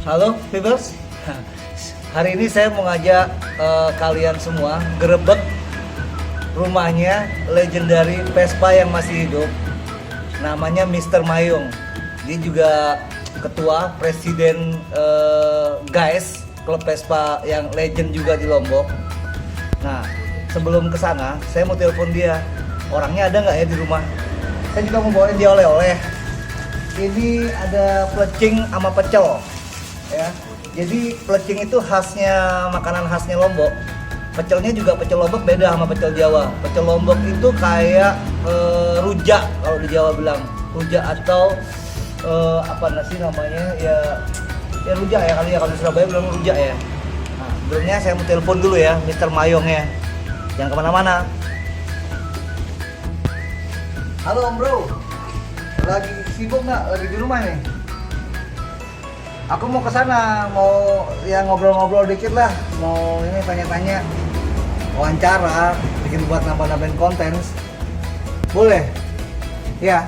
Halo Vivers, hari ini saya mau ngajak kalian semua gerebek rumahnya legendary Vespa yang masih hidup, namanya Mr. Mayung. Dia juga ketua presiden guys klub Vespa yang legend juga di Lombok. Nah, sebelum kesana saya mau telepon dia, orangnya ada nggak ya di rumah. Saya juga mau bawain dia oleh-oleh. Ini ada plecing sama pecel. Ya, jadi plecing itu khasnya, makanan khasnya Lombok. Pecelnya juga pecel Lombok beda sama pecel Jawa. Pecel Lombok itu kayak rujak, kalau di Jawa bilang rujak, atau apa nasi namanya ya rujak ya kali ya, kalau di Surabaya bilang rujak ya. Nah, sebelumnya saya mau telepon dulu ya Mr. Mayongnya, jangan kemana-mana. Halo Om Bro, lagi sibuk nggak? Lagi di rumah nih? Aku mau ke sana, mau ya ngobrol-ngobrol dikit lah, mau ini tanya-tanya, wawancara, bikin buat nambah-nambahin konten. Boleh? Ya.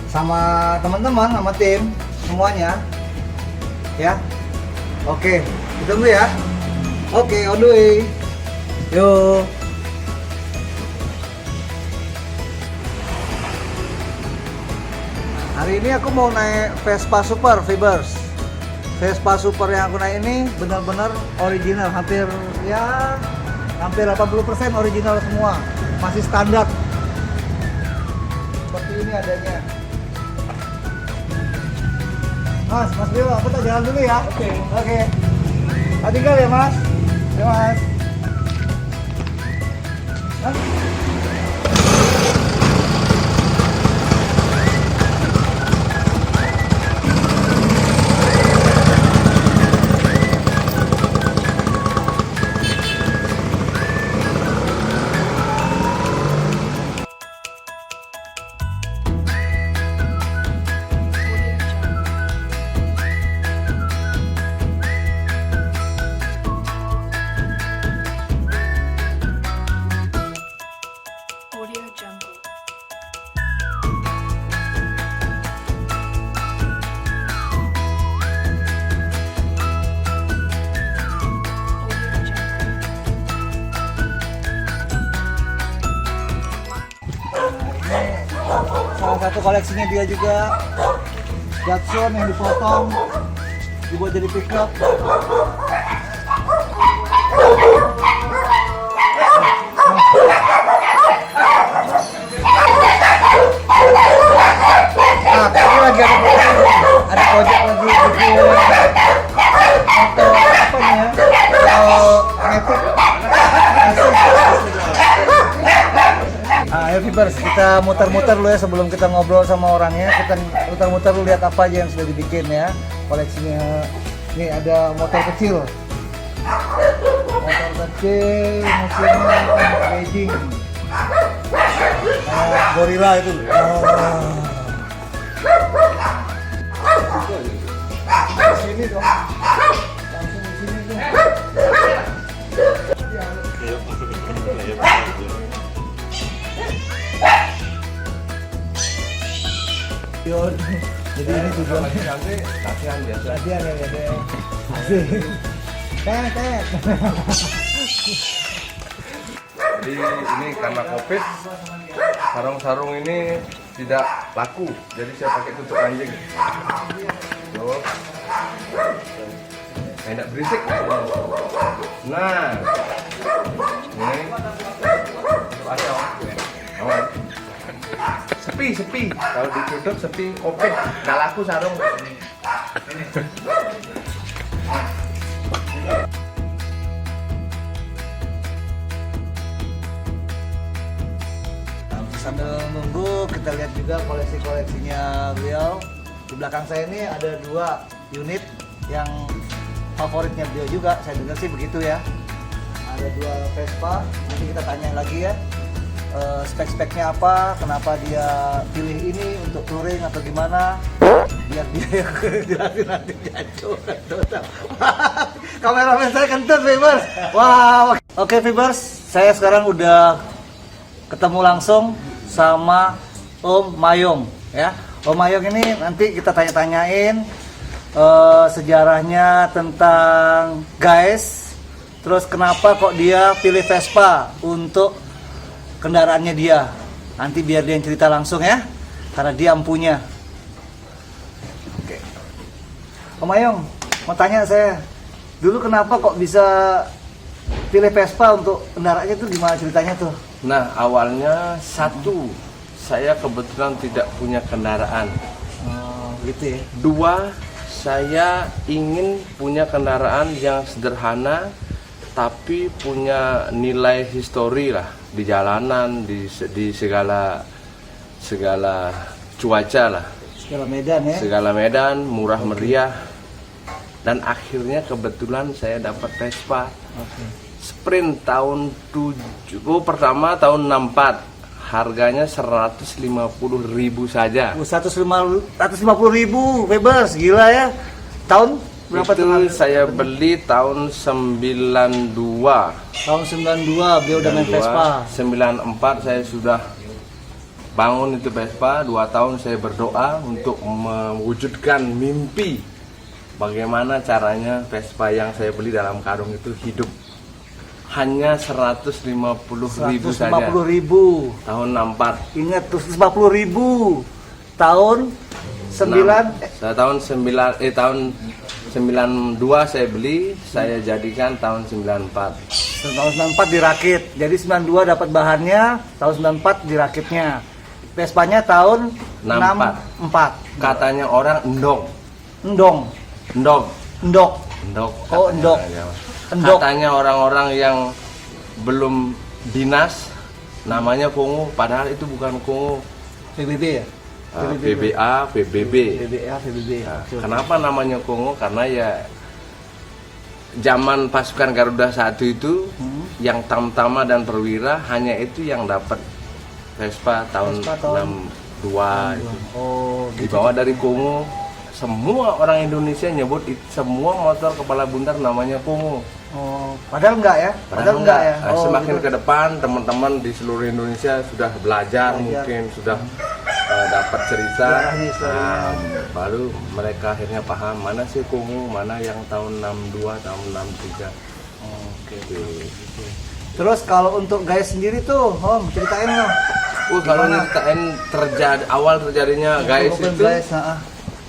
Sama teman-teman, sama tim, semuanya. Ya. Oke, ditunggu ya. Oke, on the way. Yo. Hari ini aku mau naik Vespa Super Vibers. Vespa Super yang aku naik ini benar-benar original, hampir 80% original semua, masih standar. Seperti ini adanya. Mas Bio, aku tak jalan dulu ya. Oke. Tinggal ya Mas. Ya Mas. Hah? Audio Jungle. Audio Jungle. Salah satu koleksinya dia juga, Datsun yang dipotong dibuat jadi pickup. Nah, ini lagi ada project lagi bikin motor apa nih ya? Matic. Ayo Vibers, kita muter-muter dulu ya sebelum kita ngobrol sama orangnya. Kita muter-muter dulu, lihat apa aja yang sudah dibikin ya koleksinya. Ini ada motor kecil, mesinnya Beijing, Gorilla itu. Di sini dong, langsung di sini dong. Jadi ini tujuannya nanti latihan biasa. latihan ya deh. Asik. Tet. Jadi ini karena COVID, sarung-sarung ini tidak laku, jadi saya pakai tutup anjing. Tuh, enak berisik. Nah, ini pasang. Sepi. Kalau ditutup sepi, COVID, nggak laku sarung. sambil nunggu kita lihat juga koleksi-koleksinya beliau. Di belakang saya ini ada 2 unit yang favoritnya beliau juga, saya dengar sih begitu ya. Ada 2 Vespa, nanti kita tanya lagi ya spek-speknya apa, kenapa dia pilih ini untuk touring atau gimana, biar dia yang jelasin nanti jatuh. Kameramen saya kentut Vibers. Wow. Oke Vibers, saya sekarang udah ketemu langsung sama Om Mayong ya. Om Mayong ini nanti kita tanya-tanyain sejarahnya tentang guys, terus kenapa kok dia pilih Vespa untuk kendaraannya dia. Nanti biar dia yang cerita langsung ya, karena dia ampunya. Oke. Om Mayong, mau tanya saya, dulu kenapa kok bisa pilih Vespa untuk kendaraannya itu, gimana ceritanya tuh? Nah, awalnya satu, saya kebetulan tidak punya kendaraan. Oh, gitu ya. 2, saya ingin punya kendaraan yang sederhana tapi punya nilai histori lah di jalanan, di segala cuaca lah, Segala medan ya. segala medan, murah meriah. Dan akhirnya kebetulan saya dapat Vespa Oke. Sprint tahun 7, pertama tahun 64, harganya 150.000 saja. 150.000 Vibers, gila ya. Tahun berapa Itu tuh? saya beli tahun 92. Tahun 92 beliau udah main Vespa. 94 saya sudah bangun itu Vespa. 2 tahun saya berdoa untuk mewujudkan mimpi. Bagaimana caranya Vespa yang saya beli dalam karung itu hidup. Hanya 150.000 saja. 150.000. Tahun 64. Ingat tuh 150.000. Tahun 9 tahun 92 saya beli, saya jadikan tahun 94. tahun 94 dirakit. Jadi 92 dapat bahannya, tahun 94 dirakitnya. Vespanya tahun 64. Katanya orang endong. Endong. Endog. Endok. Endog. Oh, katanya endog. orang Jawa. Endog. Katanya orang-orang yang belum dinas namanya Kongo, padahal itu bukan Kongo. PBB ya? PBA, PBB. PBA, PBB. Nah, Betul. kenapa namanya Kongo? Karena ya zaman pasukan Garuda 1 itu yang tamtama dan perwira hanya itu yang dapat Vespa tahun Vespa tahun 62 itu. Oh, gitu. Dibawa dari Kongo. Semua orang Indonesia nyebut semua motor kepala buntar namanya Kongo. Oh, padahal enggak ya? Padahal enggak ya? Nah, Oh, semakin gitu. ke depan teman-teman di seluruh Indonesia sudah belajar. Mungkin sudah dapat cerita. Nah, baru mereka akhirnya paham mana sih Kongo, mana yang tahun 62, tahun 63. Oke. Gitu. Terus kalau untuk guys sendiri tuh, Om, ceritain dong. Kalau ceritain awal terjadinya guys Open itu guys,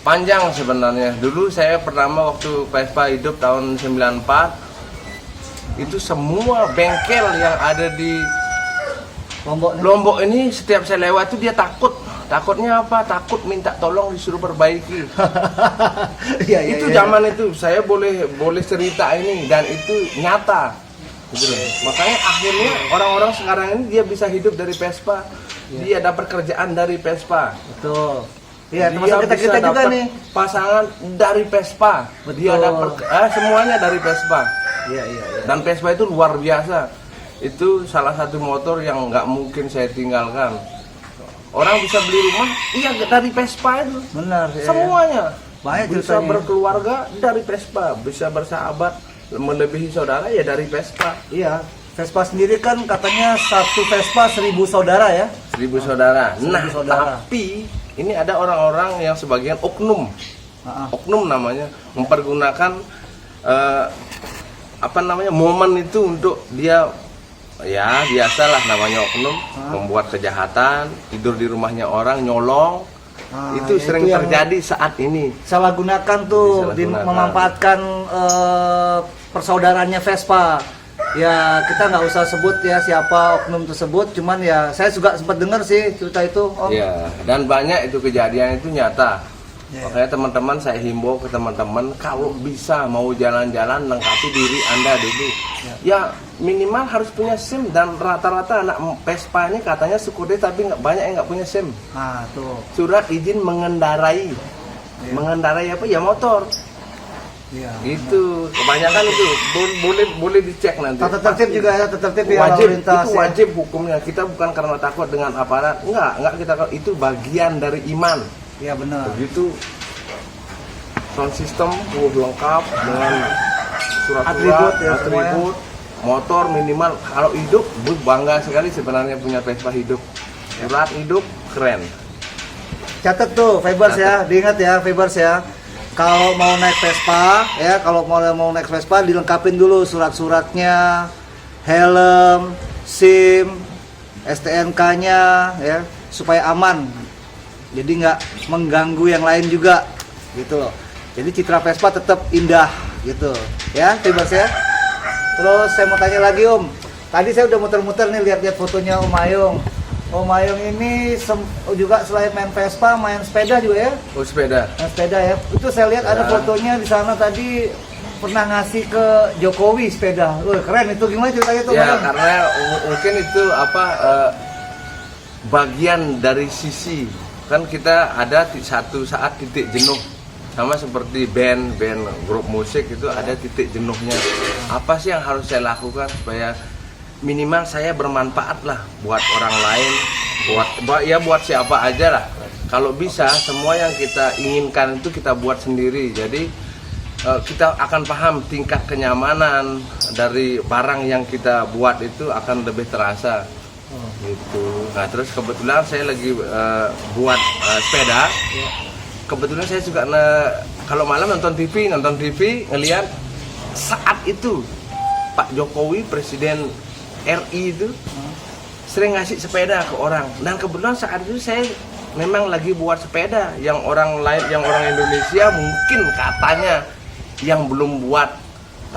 panjang sebenarnya. Dulu saya pertama waktu Vespa hidup tahun 94, itu semua bengkel yang ada di Lombok ini setiap saya lewat itu dia takut. Takutnya apa? Takut minta tolong disuruh perbaiki. Iya, iya. Itu iya. zaman itu saya boleh cerita ini dan itu nyata. Gitu loh. Makanya akhirnya orang-orang sekarang ini dia bisa hidup dari Vespa. Dia dapat kerjaan dari Vespa. Betul. Iya, Dia termasuk kita bisa juga dapat nih. pasangan dari Vespa. Dia Betul. dapat semuanya dari Vespa. Iya, iya, iya. Dan Vespa itu luar biasa. Itu salah satu motor yang nggak mungkin saya tinggalkan. Orang bisa beli rumah, iya dari Vespa itu. Benar. Iya, Semuanya. Banyak Bisa ceritanya. berkeluarga dari Vespa, bisa bersahabat, melebihi saudara ya dari Vespa. Iya. Vespa sendiri kan katanya satu Vespa 1000 saudara ya. 1000 saudara. 1000 Nah, saudara. tapi ini ada orang-orang yang sebagian oknum. Oknum namanya mempergunakan momen itu untuk dia ya biasalah namanya oknum membuat kejahatan, tidur di rumahnya orang, nyolong. Itu ya sering itu yang terjadi saat ini. salah gunakan tuh, Disalahgunakan. memanfaatkan persaudaranya Vespa. Ya kita nggak usah sebut ya siapa oknum tersebut, cuman ya saya juga sempat dengar sih cerita itu, Om. Iya, dan banyak itu kejadian itu nyata. Ya. Makanya teman-teman saya himbau ke teman-teman kalau bisa mau jalan-jalan lengkapi diri Anda dulu Ya minimal harus punya SIM, dan rata-rata anak Vespa ini katanya Skoda tapi banyak yang nggak punya SIM. Nah, tuh. Surat izin mengendarai. Iya. Mengendarai apa? Ya motor. Iya. Itu kebanyakan itu boleh dicek nanti. Tata tertib juga ya, tata tertib ya, Wajib, lalu lintas itu ya. wajib hukumnya. Kita bukan karena takut dengan aparat, enggak kita, itu bagian dari iman. Iya benar. Begitu sound system lengkap dengan Atribut ya, atribut, motor minimal. Kalau hidup, bangga sekali sebenarnya punya Vespa hidup. Surat hidup keren. Catat tuh Fibers ya, diingat ya Fibers ya. Kalau mau naik Vespa ya, kalau mau naik Vespa dilengkapin dulu surat-suratnya, helm, SIM, STNK-nya ya, supaya aman. Jadi nggak mengganggu yang lain juga, gitu loh. Jadi citra Vespa tetap indah, gitu ya, Fibers ya. Terus saya mau tanya lagi Om, tadi saya udah muter-muter nih lihat-lihat fotonya Om Ayung. Om Ayung ini juga selain main Vespa, main sepeda juga ya? Oh, sepeda. Main sepeda ya. Itu saya lihat ada fotonya di sana tadi pernah ngasih ke Jokowi sepeda. Wah, keren itu, gimana ceritanya tuh? Ya, Om? karena mungkin itu bagian dari sisi, kan kita ada satu saat titik jenuh. Sama seperti band grup musik itu ada titik jenuhnya. Apa sih yang harus saya lakukan supaya minimal saya bermanfaat lah buat orang lain, buat siapa aja lah. Kalau bisa semua yang kita inginkan itu kita buat sendiri. Jadi kita akan paham tingkat kenyamanan dari barang yang kita buat itu akan lebih terasa. Gitu. Nah, terus kebetulan saya lagi buat sepeda. Kebetulan saya juga kalau malam nonton TV ngelihat saat itu Pak Jokowi Presiden RI itu sering ngasih sepeda ke orang, dan kebetulan saat itu saya memang lagi buat sepeda yang orang Indonesia mungkin katanya yang belum buat,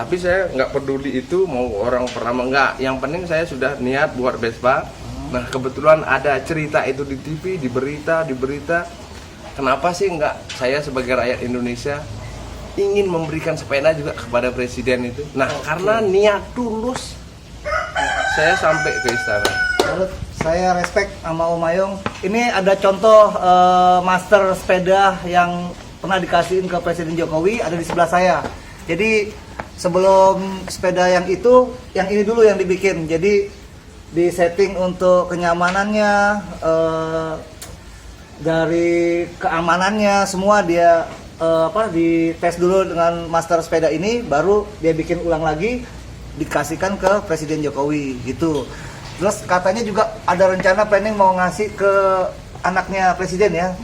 tapi saya nggak peduli itu mau orang pertama nggak, yang penting saya sudah niat buat Vespa. Nah, kebetulan ada cerita itu di TV, di berita. Kenapa sih nggak saya sebagai rakyat Indonesia ingin memberikan sepeda juga kepada presiden itu? Nah, karena niat tulus saya sampai ke istana. Menurut saya respect sama Om Ayung. Ini ada contoh master sepeda yang pernah dikasihin ke Presiden Jokowi, ada di sebelah saya. Jadi sebelum sepeda yang itu, yang ini dulu yang dibikin. Jadi di setting untuk kenyamanannya, dari keamanannya semua dia dites dulu dengan master sepeda ini, baru dia bikin ulang lagi, dikasihkan ke Presiden Jokowi gitu. Terus katanya juga ada rencana planning mau ngasih ke anaknya Presiden ya,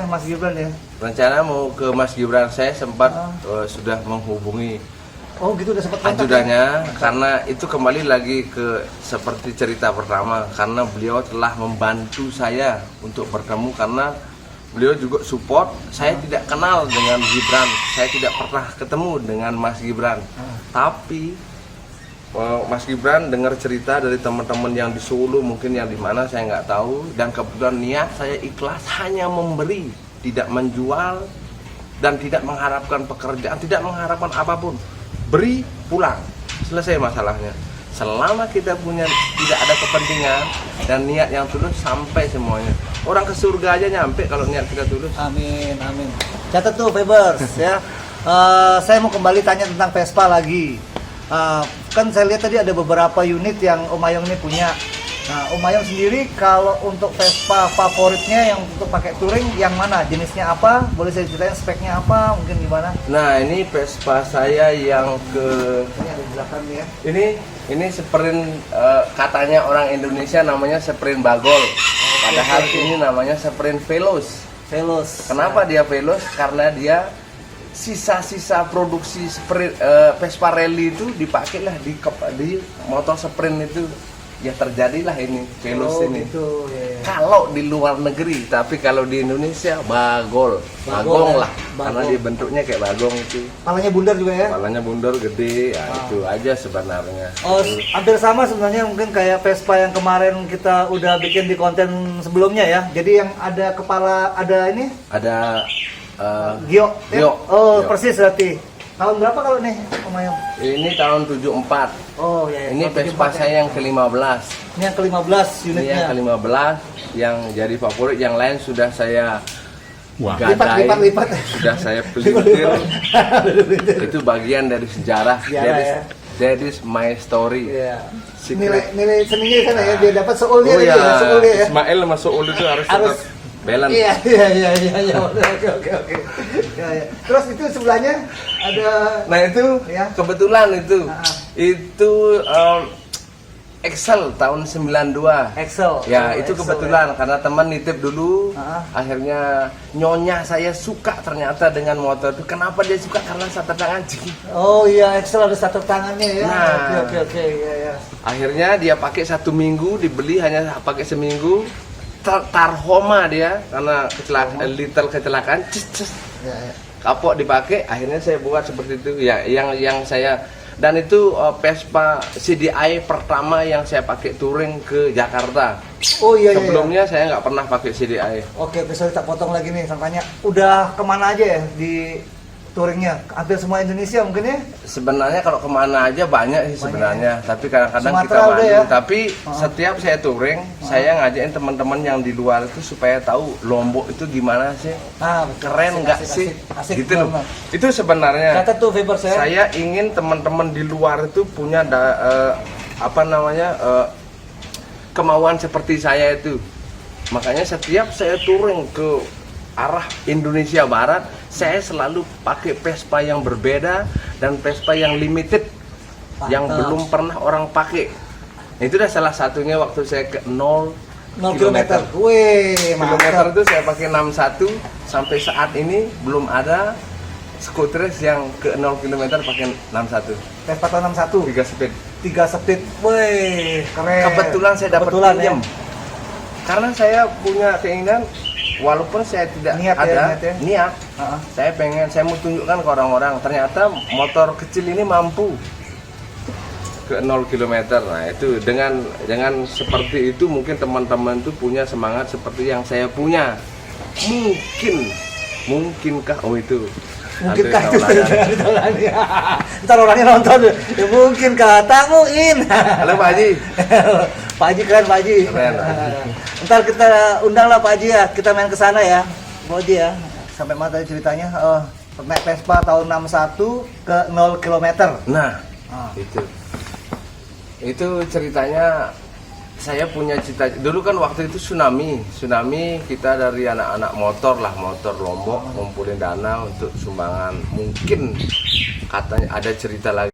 Mas Gibran ya. Rencana mau ke Mas Gibran, saya sempat sudah menghubungi Oh gitu, udah sempat kontak ajudannya ya? Karena itu kembali lagi ke seperti cerita pertama, karena beliau telah membantu saya untuk bertemu, karena beliau juga support. Saya tidak kenal dengan Gibran, saya tidak pernah ketemu dengan Mas Gibran, tapi Mas Gibran dengar cerita dari teman-teman yang di Solo, mungkin yang di mana saya nggak tahu, dan kebetulan niat saya ikhlas hanya memberi, tidak menjual dan tidak mengharapkan pekerjaan, tidak mengharapkan apapun. Beri, pulang, selesai masalahnya. Selama kita punya tidak ada kepentingan dan niat yang tulus, sampai semuanya. Orang ke surga aja nyampe kalau niat kita tulus. Amin. Catat tuh Fibers ya. Saya mau kembali tanya tentang Vespa lagi. Kan saya lihat tadi ada beberapa unit yang Om Ayung ini punya. Nah, Om Ayung sendiri kalau untuk Vespa favoritnya yang untuk pakai touring yang mana? Jenisnya apa? Boleh saya ceritain speknya apa? Mungkin gimana? Nah, ini Vespa saya yang Ini ada di belakang nih ya. ini sprint, katanya orang Indonesia namanya sprint bagol. Padahal ini namanya sprint Veloz. Kenapa dia Veloz? Karena dia sisa-sisa produksi sprint, Vespa Rally itu dipakailah di motor sprint itu. Ya terjadilah ini Veloz ini. Gitu, ya. Kalau di luar negeri, tapi kalau di Indonesia bagong lah. Karena dia bentuknya kayak bagong itu. Palanya bundar juga ya? Kepalanya bundar gede, ya itu aja sebenarnya. Oh, hampir sama sebenarnya, mungkin kayak Vespa yang kemarin kita udah bikin di konten sebelumnya ya. Jadi yang ada kepala, ada ini? Ada Gio. Gio. Oh, Gio. persis berarti. Tahun berapa kalau nih Om Ayong? Ini tahun 74. Oh ya. Ini Vespa saya yang ke-15. Ini yang ke-15 Ini unitnya. yang ke-15 yang jadi favorit, yang lain sudah saya gadai, Lipat. sudah saya pelintir. Itu bagian dari sejarah. Sejarah, ya. That is my story. Iya. Secret. Nilai seninya sana ya, dia dapat seulnya Oh dia, ya, seulnya ya. Ismail sama Soul itu harus Harus. tetap balance. Iya. Oke. Ya. Terus itu sebelahnya ada Nah itu Ya. kebetulan itu Ah. Excel tahun 92. Excel. Ya, Oh, itu Excel, kebetulan karena teman nitip dulu. Ah. Akhirnya nyonya saya suka ternyata dengan motor itu. Kenapa dia suka? Karena satu tangan. Oh iya, Excel ada satu tangannya ya. Nah. Oke. Ya. Akhirnya dia pakai 1 minggu, dibeli hanya pakai seminggu. Tarhoma dia karena kecelakaan. Ya. Kapok dipakai, akhirnya saya buat seperti itu. Ya, yang saya, dan itu Vespa CDI pertama yang saya pakai touring ke Jakarta. Oh iya. Sebelumnya saya nggak pernah pakai CDI. Oke, sorry tak potong lagi nih, tanya. Udah kemana aja ya di touringnya? Hampir semua Indonesia mungkin ya? Sebenarnya kalau kemana aja banyak sih sebenarnya, tapi kadang-kadang kita Sumatera udah maju. ya? Tapi setiap saya touring, saya ngajakin teman-teman yang di luar itu supaya tahu Lombok itu gimana sih, Ah, betul. keren nggak Asik, sih, asik, gitu loh. benar. Itu sebenarnya. Kata tuh Faber Saya ingin teman-teman di luar itu punya kemauan seperti saya itu. Makanya setiap saya touring ke arah Indonesia Barat, saya selalu pakai Vespa yang berbeda dan Vespa yang limited, yang Mantap. belum pernah orang pakai. Itu dah salah satunya waktu saya ke 0 kilometer. Wih, kilometer mantap. itu saya pakai 61. Sampai saat ini belum ada skuter yang ke 0 km pakai 61. Vespa tahun 61. 3 speed. 3 speed. Wih, keren. Kebetulan saya dapat Kebetulan, pinjam. ya. Karena saya punya keinginan, walaupun saya tidak Niat ya, ada niat ya. niat, Ah, ah. saya mau tunjukkan ke orang-orang. Ternyata motor kecil ini mampu ke 0 km. Nah itu dengan seperti itu mungkin teman-teman itu punya semangat seperti yang saya punya. Mungkinkah? Oh itu. Mungkin Andri Taulani. Ntar orangnya nonton. Ya mungkin katamuin. Halo Pak Haji. Pak Haji keren, Pak Haji. Keren. Ntar kita undang lah Pak Haji ya. Kita main ke sana ya. Pak Haji ya. Sampai mana tadi ceritanya? Naik Vespa tahun 61 ke 0 km. Nah, Ah. itu ceritanya. Saya punya cita, dulu kan waktu itu tsunami kita dari anak-anak motor Lombok ngumpulin dana untuk sumbangan, mungkin katanya ada cerita lagi